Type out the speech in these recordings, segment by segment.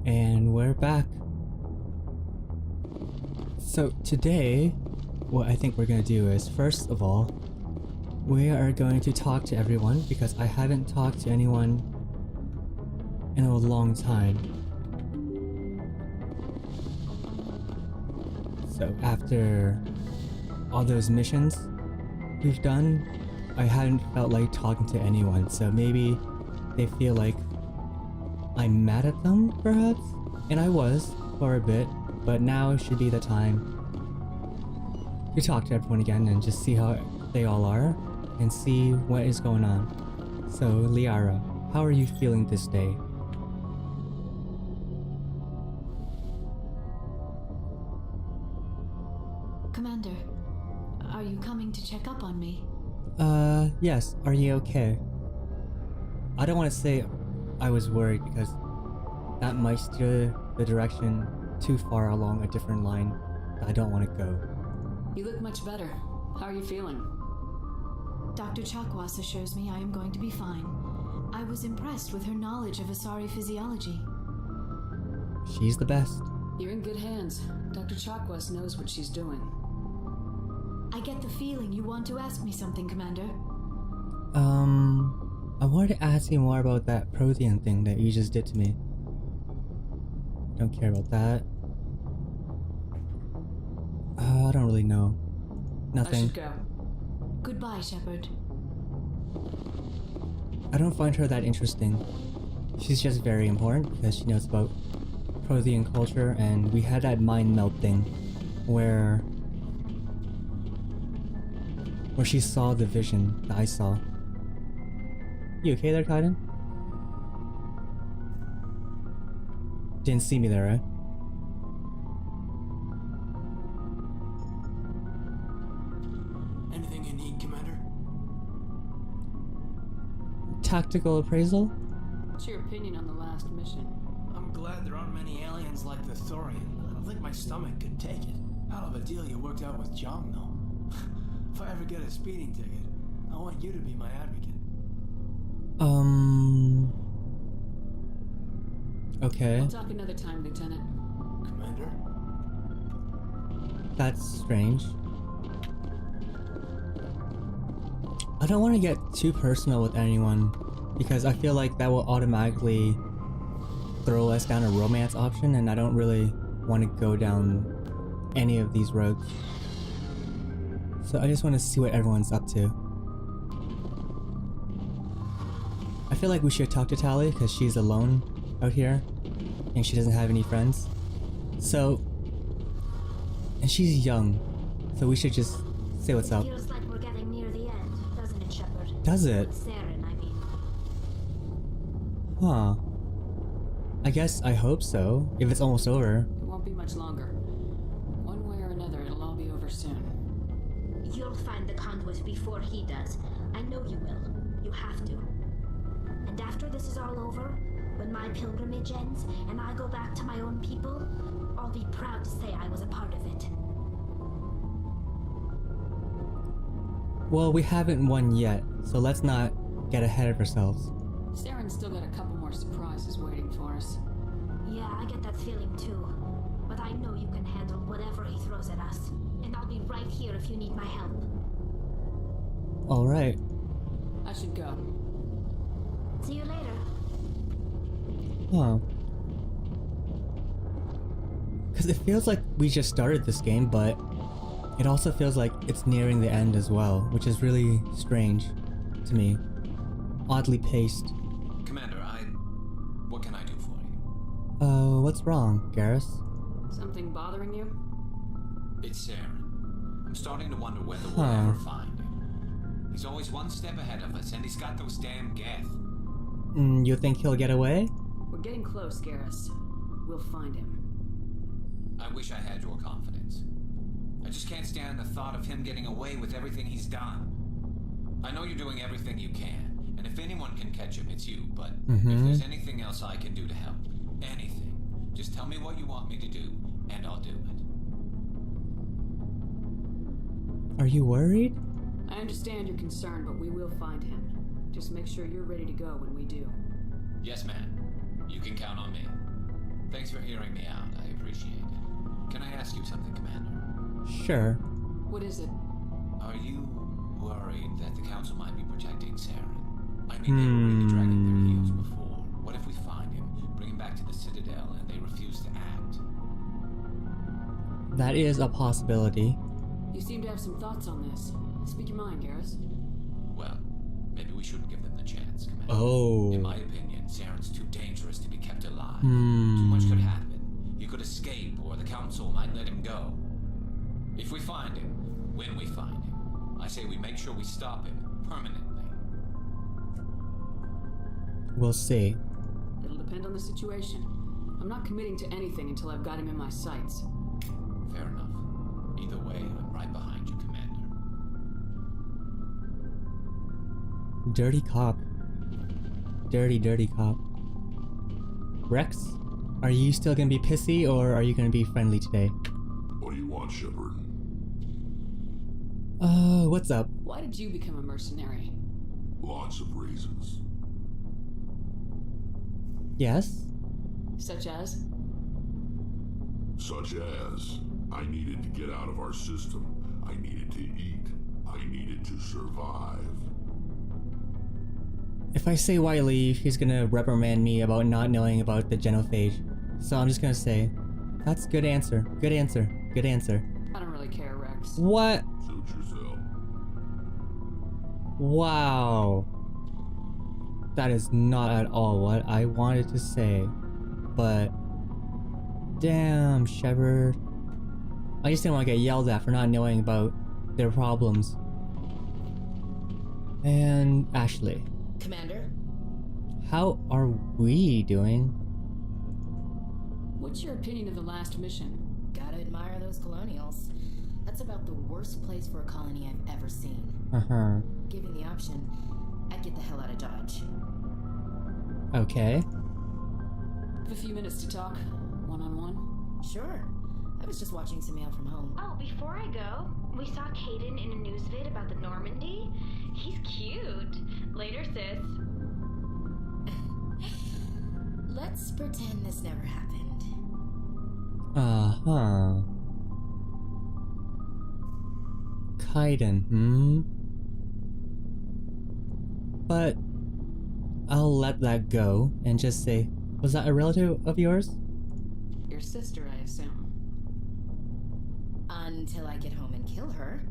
And we're back. So today, what I think we're gonna do is, first of all, we are going to talk to everyone because I haven't talked to anyone in a long time. So after all those missions we've done, I hadn't felt like talking to anyone, so maybe they feel like I'm mad at them, perhaps? And I was, for a bit, but now should be the time to talk to everyone again and just see how they all are, and see what is going on. So, Liara, how are you feeling this day? Commander, are you coming to check up on me? Yes. Are you okay? I don't want to say I was worried because that might steer the direction too far along a different line that I don't want to go. You look much better. How are you feeling? Dr. Chakwas assures me I am going to be fine. I was impressed with her knowledge of Asari physiology. She's the best. You're in good hands. Dr. Chakwas knows what she's doing. I get the feeling you want to ask me something, Commander. I wanted to ask you more about that Prothean thing that you just did to me. Don't care about that. I don't really know. Nothing. I should go. Goodbye, Shepard. I don't find her that interesting. She's just very important because she knows about Prothean culture, and we had that mind melt thing where she saw the vision that I saw. You okay there, Kaiden? Didn't see me there, right? Anything you need, Commander? Tactical appraisal? What's your opinion on the last mission? I'm glad there aren't many aliens like the Thorian. I don't think my stomach could take it. Hell of a deal you worked out with Jong, though. If I ever get a speeding ticket, I want you to be my advocate. Okay. We'll talk another time, Lieutenant. Commander? That's strange. I don't want to get too personal with anyone because I feel like that will automatically throw us down a romance option, and I don't really want to go down any of these roads. So I just want to see what everyone's up to. I feel like we should talk to Tali because she's alone out here and she doesn't have any friends. So, and she's young, so we should just say what's up. Feels like we're getting near the end, doesn't it, Shepard? Does it? Saren, I mean. Huh. I guess I hope so, if it's almost over. It won't be much longer. One way or another, it'll all be over soon. You'll find the conduit before he does. I know you will. You have to. And after this is all over, when my pilgrimage ends and I go back to my own people, I'll be proud to say I was a part of it. Well, we haven't won yet, so let's not get ahead of ourselves. Saren's still got a couple more surprises waiting for us. Yeah, I get that feeling too. But I know you can handle whatever he throws at us. And I'll be right here if you need my help. Alright. I should go. See you later. Huh. Because it feels like we just started this game, but it also feels like it's nearing the end as well, which is really strange to me. Oddly paced. Commander, what can I do for you? What's wrong, Garrus? Something bothering you? It's Saren. I'm starting to wonder whether we'll ever find him. He's always one step ahead of us, and he's got those damn Geth. You think he'll get away? We're getting close, Garrus. We'll find him. I wish I had your confidence. I just can't stand the thought of him getting away with everything he's done. I know you're doing everything you can, and if anyone can catch him, it's you, but if there's anything else I can do to help, anything, just tell me what you want me to do, and I'll do it. Are you worried? I understand your concern, but we will find him. Just make sure you're ready to go when we do. Yes, ma'am. You can count on me. Thanks for hearing me out. I appreciate it. Can I ask you something, Commander? Sure. What is it? Are you worried that the Council might be protecting Saren? I mean, they were really dragging their heels before. What if we find him, bring him back to the Citadel, and they refuse to act? That is a possibility. You seem to have some thoughts on this. Speak your mind, Garrus. Well, maybe we shouldn't give them the chance, Commander. Oh. In my opinion, Saren's too dangerous to be kept alive. Hmm. Too much could happen. He could escape, or the Council might let him go. If we find him, when we find him, I say we make sure we stop him permanently. We'll see. It'll depend on the situation. I'm not committing to anything until I've got him in my sights. Fair enough. Either way, I'm right behind you, Commander. Dirty cop. Dirty cop. Rex, are you still gonna be pissy or are you gonna be friendly today? What do you want, Shepard? What's up? Why did you become a mercenary? Lots of reasons. Yes? Such as? Such as, I needed to get out of our system. I needed to eat. I needed to survive. If I say why leave, he's gonna reprimand me about not knowing about the genophage. So I'm just gonna say, that's good answer. Good answer. Good answer. I don't really care, Rex. What? Suit yourself. Wow. That is not at all what I wanted to say. But damn, Shepard. I just didn't want to get yelled at for not knowing about their problems. And Ashley, Commander? how are we doing? What's your opinion of the last mission? Gotta admire those colonials. That's about the worst place for a colony I've ever seen. Uh-huh. Given the option, I'd get the hell out of Dodge. Okay. Have a few minutes to talk, one-on-one. Sure. I was just watching some mail from home. Oh, before I go, we saw Caden in a news vid about the Normandy. He's cute. Later, sis. Let's pretend this never happened. Uh-huh. Kaiden, But I'll let that go and just say, was that a relative of yours? Your sister, I assume. Until I get home and kill her.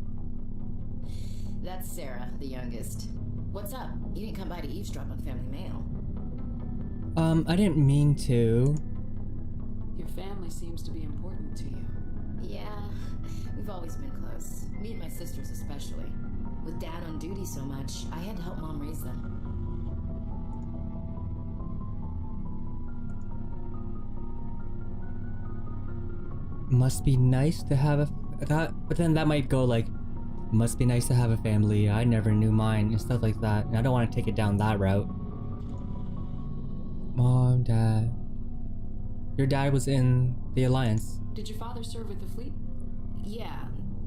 That's Sarah, the youngest. What's up? You didn't come by to eavesdrop on family mail. I didn't mean to. Your family seems to be important to you. Yeah, we've always been close. Me and my sisters especially. With Dad on duty so much, I had to help Mom raise them. Must be nice to have a but then that might go like, must be nice to have a family. I never knew mine and stuff like that. And I don't want to take it down that route. Mom, Dad. Your dad was in the Alliance. Did your father serve with the fleet? Yeah,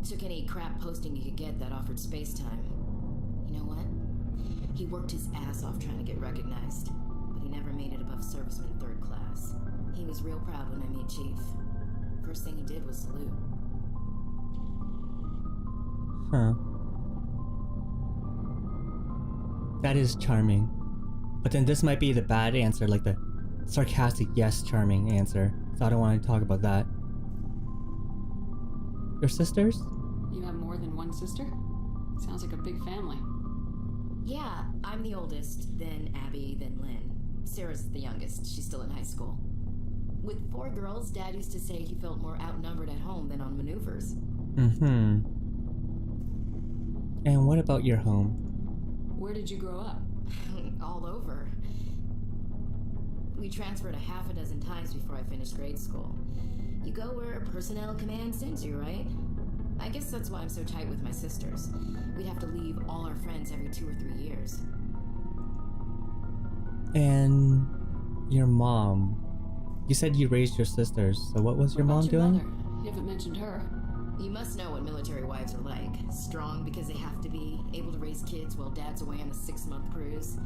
took any crap posting he could get that offered space time. You know what? He worked his ass off trying to get recognized, but he never made it above serviceman 3rd class. He was real proud when I made chief. First thing he did was salute. Huh. That is charming. But then this might be the bad answer, like the sarcastic yes charming answer. So I don't want to talk about that. Your sisters? You have more than one sister? Sounds like a big family. Yeah, I'm the oldest, then Abby, then Lynn. Sarah's the youngest. She's still in high school. With 4 girls, Dad used to say he felt more outnumbered at home than on maneuvers. Mm-hmm. And what about your home? Where did you grow up? All over. We transferred a half a dozen times before I finished grade school. You go where personnel command sends you, right? I guess that's why I'm so tight with my sisters. We'd have to leave all our friends every 2 or 3 years. And your mom. You said you raised your sisters, so what was your What mom about your doing? mother? You haven't mentioned her. You must know what military wives are like. Strong because they have to be, able to raise kids while Dad's away on a 6-month cruise.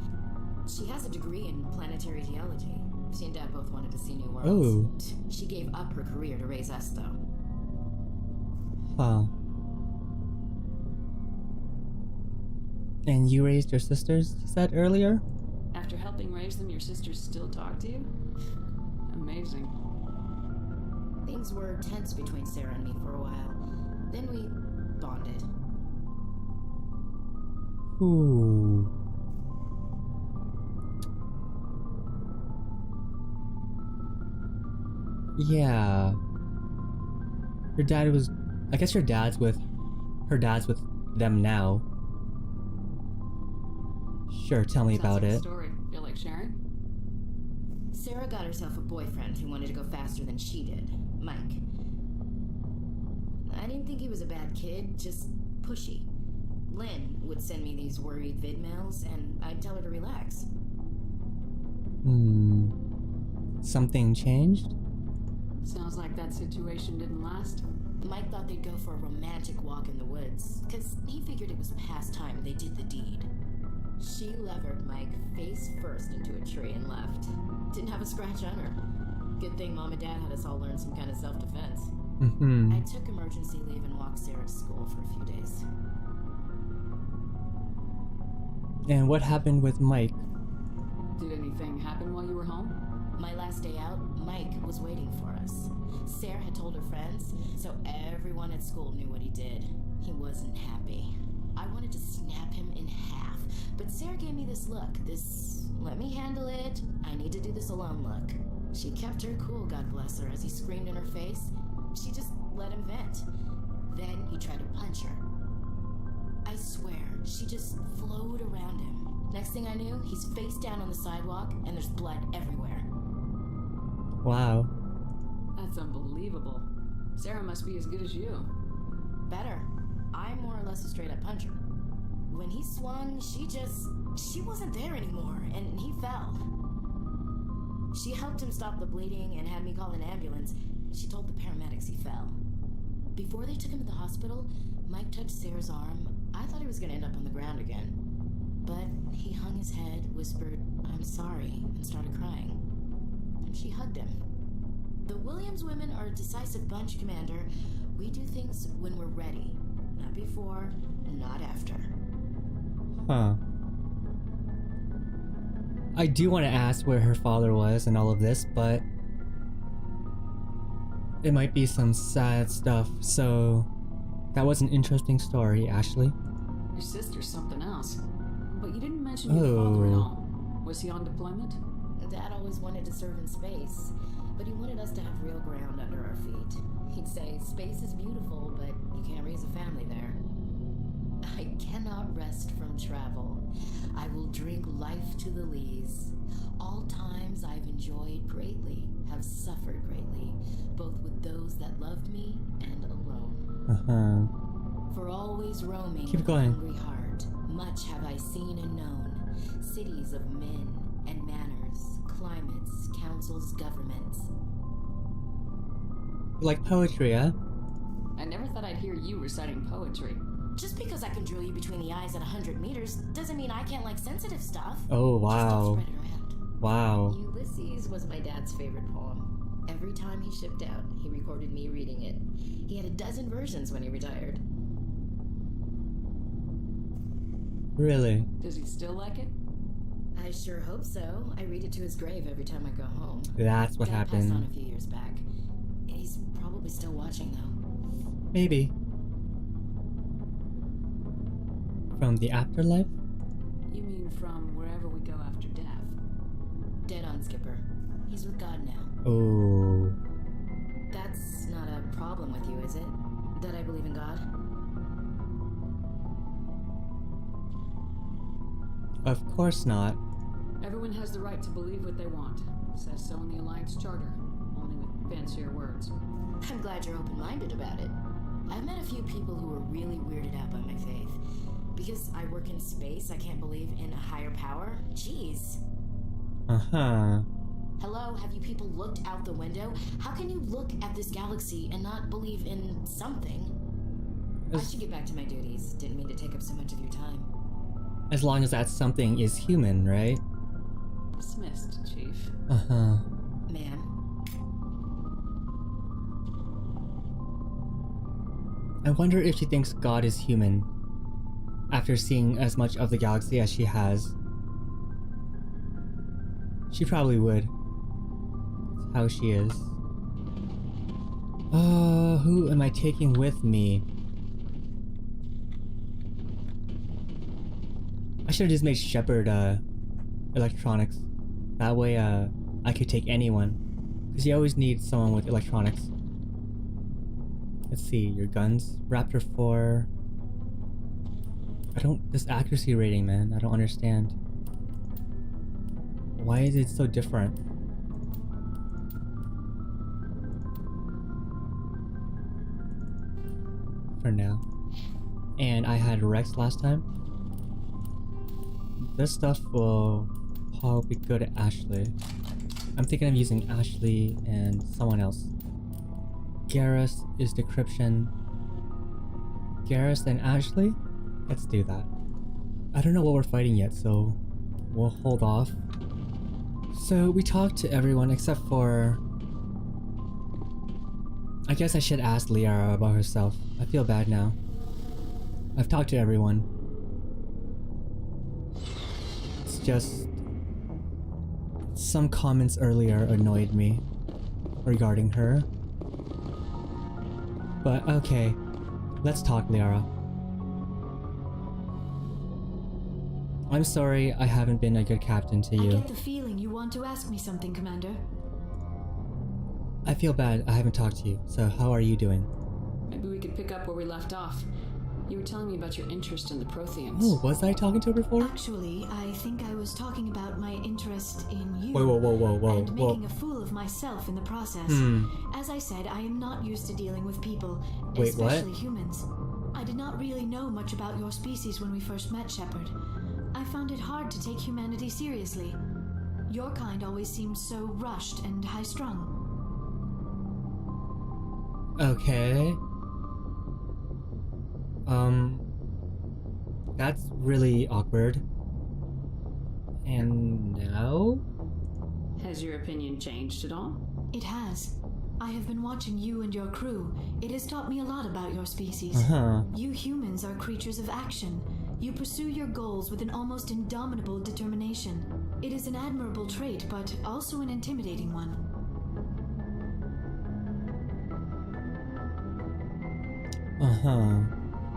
She has a degree in planetary geology. She and Dad both wanted to see new worlds. Oh. She gave up her career to raise us, though. Huh. And you raised your sisters, you said earlier? After helping raise them, your sisters still talk to you? Amazing. Things were tense between Sarah and me for a while. Then we bonded. Ooh. Yeah. Your dad was... I guess your dad's with... Her dad's with them now. Sure, tell me Sounds about like a it. story. Feel like sharing? Sarah got herself a boyfriend who wanted to go faster than she did, Mike. I didn't think he was a bad kid, just pushy. Lynn would send me these worried vid mails, and I'd tell her to relax. Something changed? Sounds like that situation didn't last. Mike thought they'd go for a romantic walk in the woods, because he figured it was past time they did the deed. She levered Mike face first into a tree and left. Didn't have a scratch on her. Good thing Mom and Dad had us all learn some kind of self-defense. I took emergency leave and walked Sarah to school for a few days. And what happened with Mike? Did anything happen while you were home? My last day out, Mike was waiting for us. Sarah had told her friends, so everyone at school knew what he did. He wasn't happy. I wanted to snap him in half, but Sarah gave me this look, this let me handle it, I need to do this alone look. She kept her cool, God bless her, as he screamed in her face. She just let him vent. Then he tried to punch her. I swear, she just flowed around him. Next thing I knew, he's face down on the sidewalk and there's blood everywhere. Wow. That's unbelievable. Sarah must be as good as you. Better. I'm more or less a straight-up puncher. When he swung, she wasn't there anymore, and he fell. She helped him stop the bleeding and had me call an ambulance. She told the paramedics he fell. Before they took him to the hospital, Mike touched Sarah's arm. I thought he was going to end up on the ground again. But he hung his head, whispered, "I'm sorry," and started crying. And she hugged him. The Williams women are a decisive bunch, Commander. We do things when we're ready. Not before, not after. Huh. I do want to ask where her father was and all of this, but it might be some sad stuff, so that was an interesting story, Ashley. Your sister's something else. But you didn't mention your father at all. Was he on deployment? Dad always wanted to serve in space, but he wanted us to have real ground under our feet. He'd say, space is beautiful, but you can't raise a family there. I cannot rest from travel. I will drink life to the lees. All times I've enjoyed greatly, have suffered greatly, both with those that loved me and alone. For always roaming Keep with going. a hungry heart, much have I seen and known. Cities of men and manners, climates, councils, governments. Like poetry, huh? I never thought I'd hear you reciting poetry. Just because I can drill you between the eyes at 100 meters doesn't mean I can't like sensitive stuff. Oh, Just wow. don't spread it around. Wow. Ulysses was my dad's favorite poem. Every time he shipped out, he recorded me reading it. He had a dozen versions when he retired. Really? Does he still like it? I sure hope so. I read it to his grave every time I go home. That's what Dad passed on a happened. few years back. He's probably still watching though. Maybe. From the afterlife? You mean from wherever we go after death? Dead on, Skipper. He's with God now. Oh. That's not a problem with you, is it? That I believe in God? Of course not. Everyone has the right to believe what they want. It says so in the Alliance Charter, only with fancier words. I'm glad you're open-minded about it. I've met a few people who are really weirded out by my faith. Because I work in space, I can't believe in a higher power? Jeez. Uh-huh. Hello, have you people looked out the window? How can you look at this galaxy and not believe in something? I should get back to my duties. Didn't mean to take up so much of your time. As long as that something is human, right? Dismissed, Chief. Uh-huh. Ma'am. I wonder if she thinks God is human after seeing as much of the galaxy as she has. She probably would. It's how she is. Who am I taking with me? I should have just made Shepard electronics. That way I could take anyone. Because you always need someone with electronics. Let's see, your guns. Raptor 4. This accuracy rating, man, I don't understand. Why is it so different? For now. And I had Rex last time. This stuff will probably go to Ashley. I'm thinking of using Ashley and someone else. Garrus is decryption. Garrus and Ashley? Let's do that. I don't know what we're fighting yet, so we'll hold off. So we talked to everyone except for... I guess I should ask Liara about herself. I feel bad now. I've talked to everyone. It's just... some comments earlier annoyed me regarding her. But okay, let's talk, Liara. I'm sorry I haven't been a good captain to you. I get the feeling you want to ask me something, Commander. I feel bad I haven't talked to you, so how are you doing? Maybe we could pick up where we left off. You were telling me about your interest in the Protheans. Oh, was I talking to her before? Actually, I think I was talking about my interest in you. Whoa, and making a fool of myself in the process. As I said, I am not used to dealing with people, Wait, especially what? humans. I did not really know much about your species when we first met, Shepard. I found it hard to take humanity seriously. Your kind always seemed so rushed and high-strung. Okay. That's really awkward. And now? Has your opinion changed at all? It has. I have been watching you and your crew. It has taught me a lot about your species. You humans are creatures of action. You pursue your goals with an almost indomitable determination. It is an admirable trait, but also an intimidating one.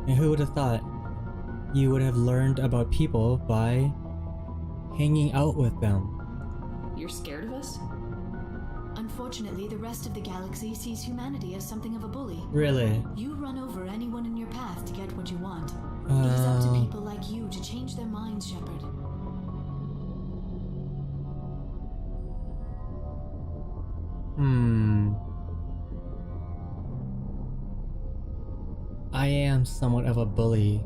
And who would have thought you would have learned about people by hanging out with them? You're scared of us? Unfortunately, the rest of the galaxy sees humanity as something of a bully. Really? You run over anyone in your path to get what you want. It is up to people like you to change their minds, Shepard. I am somewhat of a bully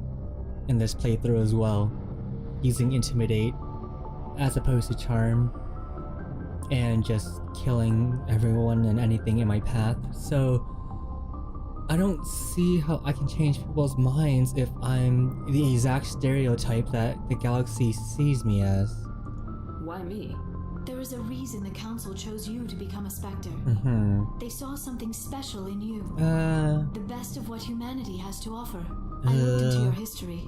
in this playthrough as well, using Intimidate as opposed to Charm, and just killing everyone and anything in my path. So I don't see how I can change people's minds if I'm the exact stereotype that the galaxy sees me as. Why me? There is a reason the Council chose you to become a Spectre. They saw something special in you. The best of what humanity has to offer. I looked into your history.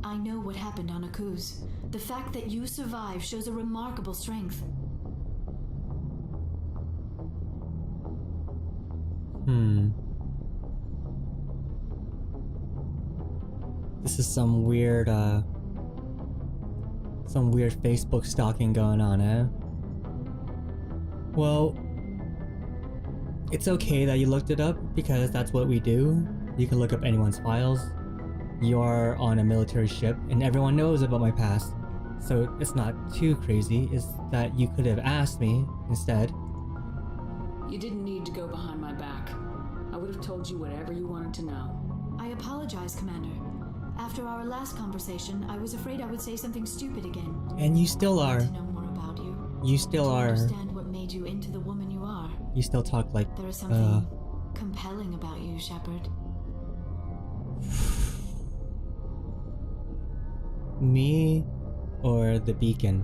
I know what happened on Akuz. The fact that you survived shows a remarkable strength. This is some weird Facebook stalking going on, eh? Well, it's okay that you looked it up, because that's what we do. You can look up anyone's files. You are on a military ship, and everyone knows about my past. So it's not too crazy, it's that you could have asked me instead. You didn't need to go behind my back. I would have told you whatever you wanted to know. I apologize, Commander. After our last conversation, I was afraid I would say something stupid again. And you still I are. want to know more about you. You still to are. understand what made you into the woman you are. You still talk like, There is something compelling about you, Shepard. me or the beacon?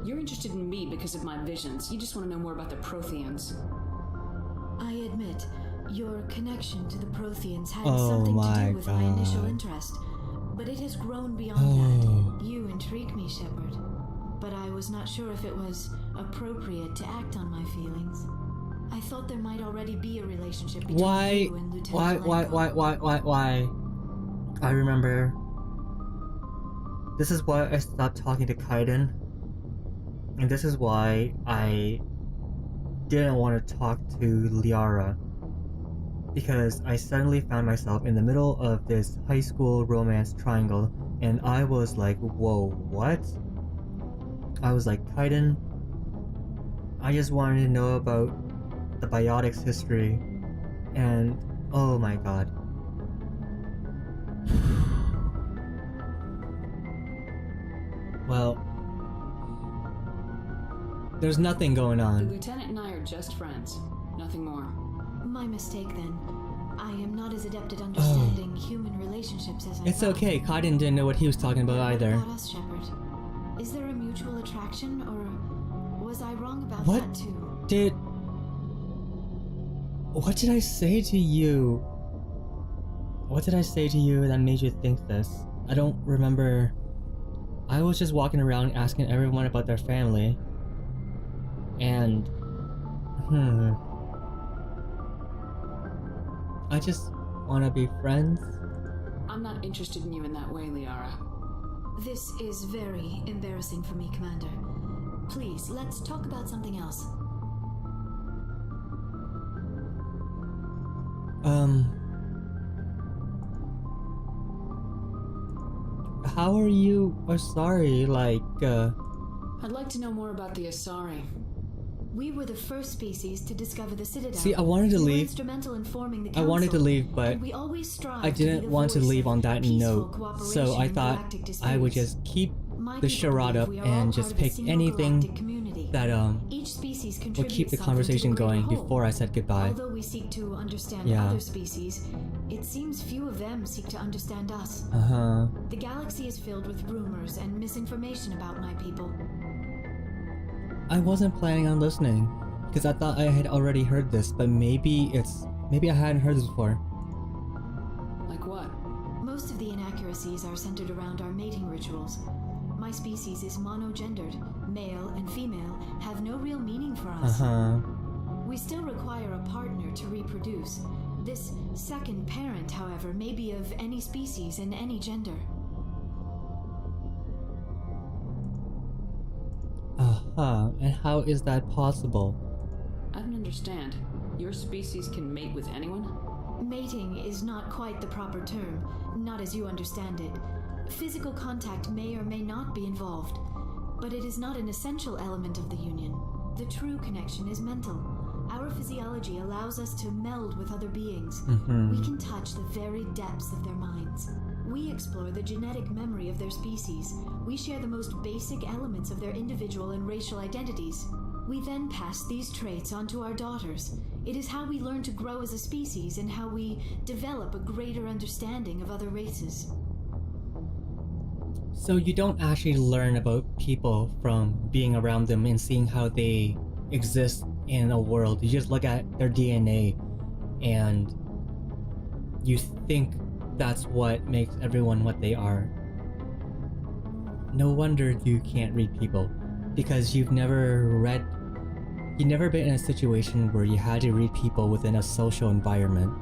You're interested in me because of my visions. You just want to know more about the Protheans. I admit, your connection to the Protheans had something to do with my initial interest. But it has grown beyond that. You intrigue me, Shepard. But I was not sure if it was appropriate to act on my feelings. I thought there might already be a relationship between you and Lieutenant Why? I remember. This is why I stopped talking to Kaiden. And this is why I didn't want to talk to Liara. Because I suddenly found myself in the middle of this high school romance triangle, and I was like, whoa, what? I was like, Kaiden, I just wanted to know about the biotics history, and oh my god. Well, there's nothing going The on. lieutenant and I are just friends. Nothing more. My mistake then. I am not as adept at understanding human relationships as I It's thought. okay, Kaiden didn't know what he was talking about either. What about us, Shepard? Is there a mutual attraction, or was I wrong about What that too? What did I say to you? What did I say to you that made you think this? I don't remember. I was just walking around asking everyone about their family. And... I just want to be friends. I'm not interested in you in that way, Liara. This is very embarrassing for me, Commander. Please, let's talk about something else. How are you Asari, I'd like to know more about the Asari. We were the first species to discover the Citadel. See, I wanted to We were leave. instrumental in forming the I council, wanted to leave, but and we always strive I to be didn't the want to voice leave of on that peaceful note. cooperation So I in thought galactic I would disputes. just keep My the people charade believe up we are all and part just of a pick single anything galactic community. that Each species would contributes keep the something conversation to the greater going whole. before I said goodbye. Although we seek to understand Yeah. other species, it seems few of them seek to understand us. The galaxy is filled with rumors and misinformation about my people. I wasn't planning on listening because I thought I had already heard this, but maybe I hadn't heard this before. Like what? Most of the inaccuracies are centered around our mating rituals. My species is monogendered. Male and female have no real meaning for us. We still require a partner to reproduce. This second parent, however, may be of any species and any gender. And how is that possible? I don't understand. Your species can mate with anyone? Mating is not quite the proper term, not as you understand it. Physical contact may or may not be involved, but it is not an essential element of the union. The true connection is mental. Our physiology allows us to meld with other beings. We can touch the very depths of their minds. We explore the genetic memory of their species. We share the most basic elements of their individual and racial identities. We then pass these traits on to our daughters. It is how we learn to grow as a species and how we develop a greater understanding of other races. So you don't actually learn about people from being around them and seeing how they exist in a world. You just look at their DNA and you think that's what makes everyone what they are. No wonder you can't read people, because you've never been in a situation where you had to read people within a social environment.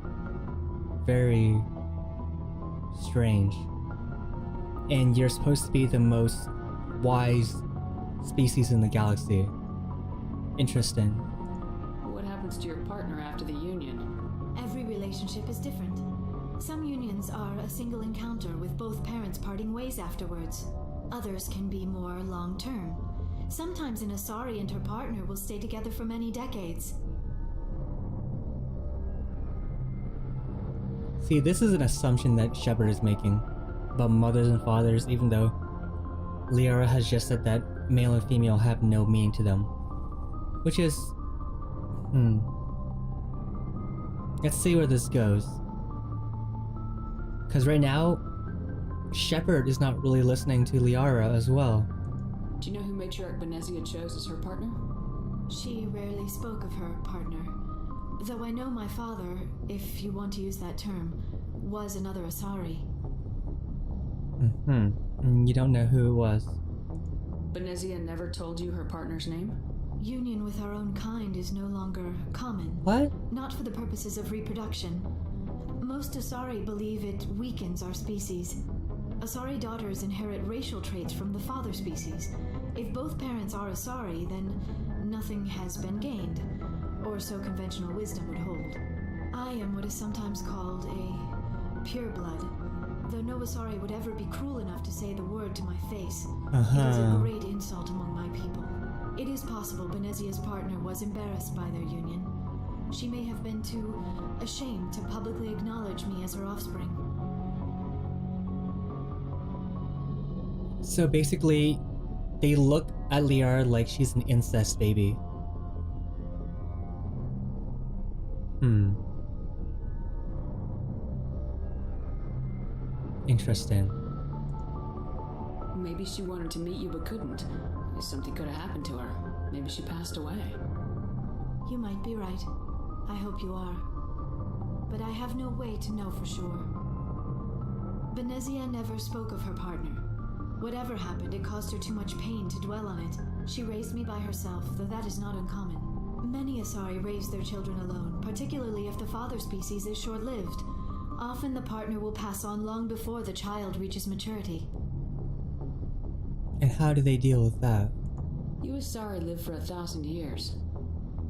Very strange. And you're supposed to be the most wise species in the galaxy. Interesting. What happens to your partner after the union? Every relationship is different. Some unions are a single encounter with both parents parting ways afterwards. Others can be more long-term. Sometimes an Asari and her partner will stay together for many decades. See, this is an assumption that Shepard is making about mothers and fathers, even though Liara has just said that male and female have no meaning to them. Which is... Let's see where this goes. Because right now, Shepard is not really listening to Liara as well. Do you know who Matriarch Benezia chose as her partner? She rarely spoke of her partner. Though I know my father, if you want to use that term, was another Asari. You don't know who it was. Benezia never told you her partner's name? Union with our own kind is no longer common. What? Not for the purposes of reproduction. Most Asari believe it weakens our species. Asari daughters inherit racial traits from the father species. If both parents are Asari, then nothing has been gained, or so conventional wisdom would hold. I am what is sometimes called a pureblood, though no Asari would ever be cruel enough to say the word to my face. It is a great insult among my people. It is possible Benezia's partner was embarrassed by their union. She may have been too ashamed to publicly acknowledge me as her offspring. So basically, they look at Liara like she's an incest baby. Interesting. Maybe she wanted to meet you but couldn't. Something could have happened to her. Maybe she passed away. You might be right. I hope you are. But I have no way to know for sure. Benezia never spoke of her partner. Whatever happened, it caused her too much pain to dwell on it. She raised me by herself, though that is not uncommon. Many Asari raise their children alone, particularly if the father species is short-lived. Often the partner will pass on long before the child reaches maturity. And how do they deal with that? You Asari live for 1,000 years.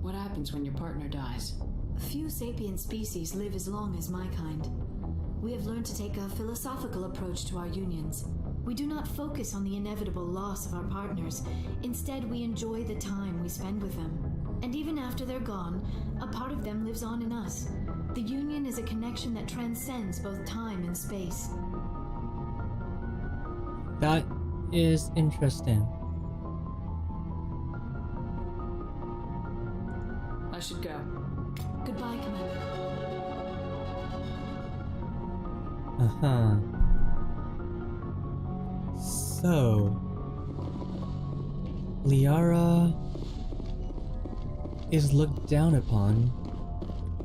What happens when your partner dies? Few sapient species live as long as my kind. We have learned to take a philosophical approach to our unions. We do not focus on the inevitable loss of our partners. Instead, we enjoy the time we spend with them. And even after they're gone, a part of them lives on in us. The union is a connection that transcends both time and space. That is interesting. I should go. Goodbye, Commander. So, Liara is looked down upon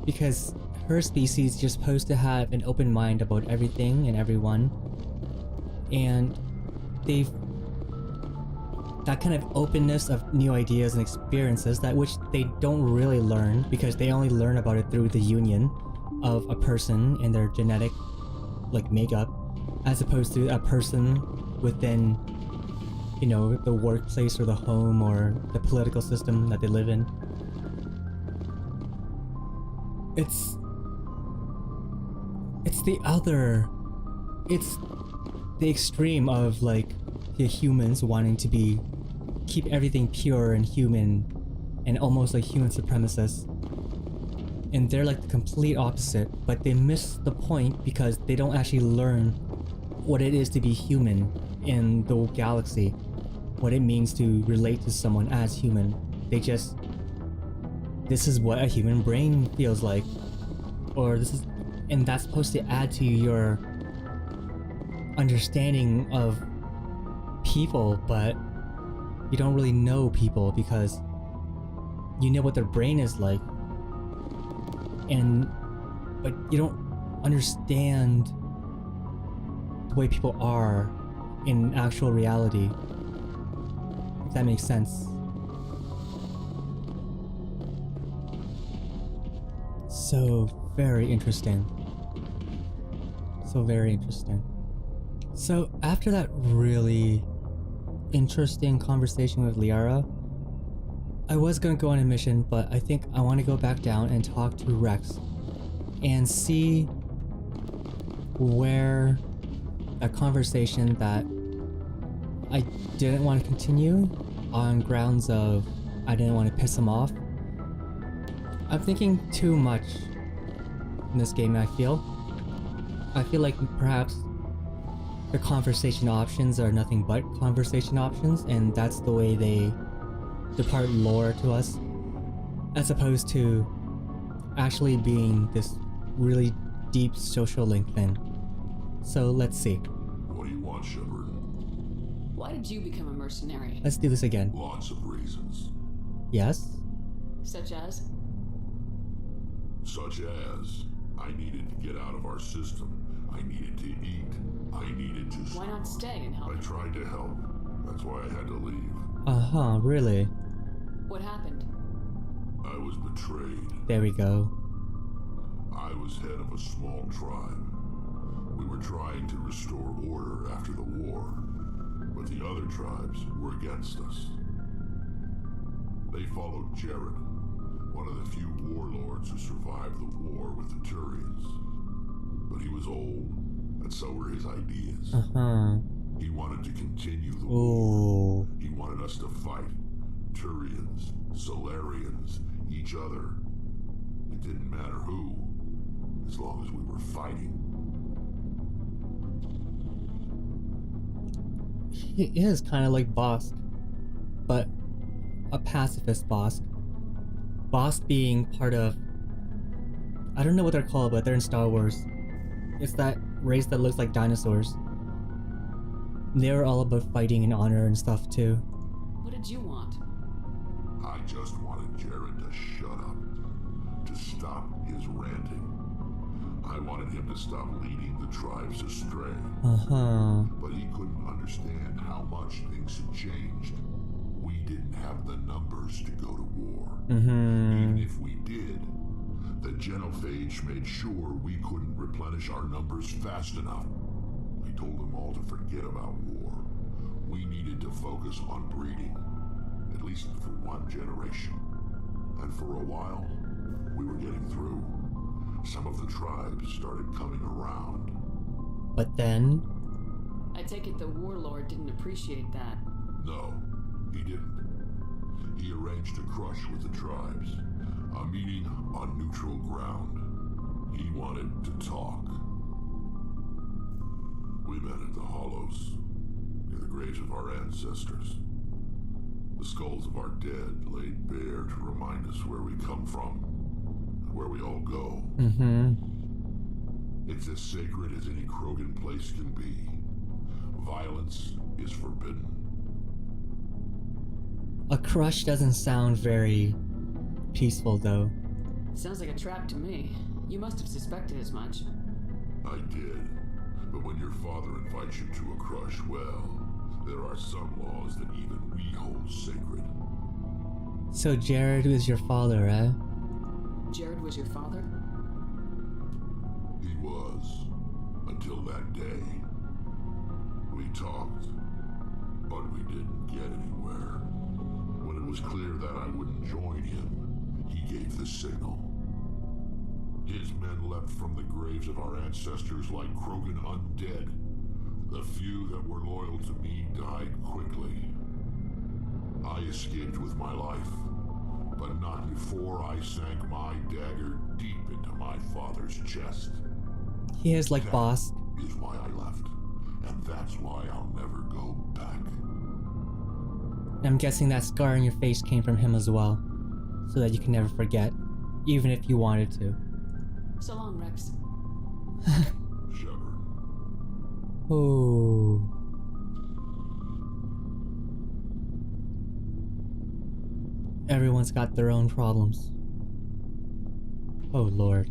because her species is supposed to have an open mind about everything and everyone, and that kind of openness of new ideas and experiences, that which they don't really learn because they only learn about it through the union of a person and their genetic makeup, as opposed to a person within, you know, the workplace or the home or the political system that they live in. It's the extreme of the humans wanting to keep everything pure and human and almost like human supremacists. And they're like the complete opposite, but they miss the point because they don't actually learn what it is to be human in the galaxy, what it means to relate to someone as human. This is what a human brain feels like, and that's supposed to add to your understanding of people, but you don't really know people because you know what their brain is like, but you don't understand the way people are in actual reality, if that makes sense. So very interesting. So after that really interesting conversation with Liara, I was gonna go on a mission, but I think I want to go back down and talk to Rex and see where a conversation that I didn't want to continue on grounds of I didn't want to piss him off. I'm thinking too much in this game. I feel like perhaps the conversation options are nothing but conversation options, and that's the way they depart lore to us, as opposed to actually being this really deep social link thing. So let's see. What do you want, Shepard? Why did you become a mercenary? Let's do this again. Lots of reasons. Yes? Such as? Such as, I needed to get out of our system. I needed to eat. I needed to... Why not stay and help? I tried to help. That's why I had to leave. Uh-huh, really? What happened? I was betrayed. There we go. I was head of a small tribe. We were trying to restore order after the war, but the other tribes were against us. They followed Jared, one of the few warlords who survived the war with the Turians. But he was old, and so were his ideas. Uh-huh. He wanted to continue the Ooh. war. He wanted us to fight Turians, Solarians, each other. It didn't matter who, as long as we were fighting. He is kind of like Bosk, but a pacifist Bosk. Bosk being part of... I don't know what they're called, but they're in Star Wars. It's that race that looks like dinosaurs. They were all about fighting and honor and stuff too. What did you want? I just wanted Jared to shut up, to stop his ranting. I wanted him to stop leading the tribes astray. Uh-huh. But he couldn't understand how much things had changed. We didn't have the numbers to go to war. Even if we did, the genophage made sure we couldn't replenish our numbers fast enough. I told them all to forget about war. We needed to focus on breeding, at least for one generation. And for a while, we were getting through. Some of the tribes started coming around. But then... I take it the warlord didn't appreciate that. No, he didn't. He arranged a crush with the tribes. A meeting on neutral ground. He wanted to talk. We met at the Hollows, near the graves of our ancestors. The skulls of our dead laid bare to remind us where we come from, and where we all go. It's as sacred as any Krogan place can be. Violence is forbidden. A crush doesn't sound very peaceful though. Sounds like a trap to me. You must have suspected as much. I did. But when your father invites you to a crush, well, there are some laws that even we hold sacred. So Jared was your father, eh? Jared was your father? He was. Until that day. We talked, but we didn't get anywhere. When it was clear that I wouldn't join him, he gave the signal. His men leapt from the graves of our ancestors like Krogan undead. The few that were loyal to me died quickly. I escaped with my life, but not before I sank my dagger deep into my father's chest. He is like That Bosk. is why I left, and that's why I'll never go back. I'm guessing that scar on your face came from him as well, so that you can never forget, even if you wanted to. So long, Rex. Shepard. Oh. Everyone's got their own problems. Oh Lord.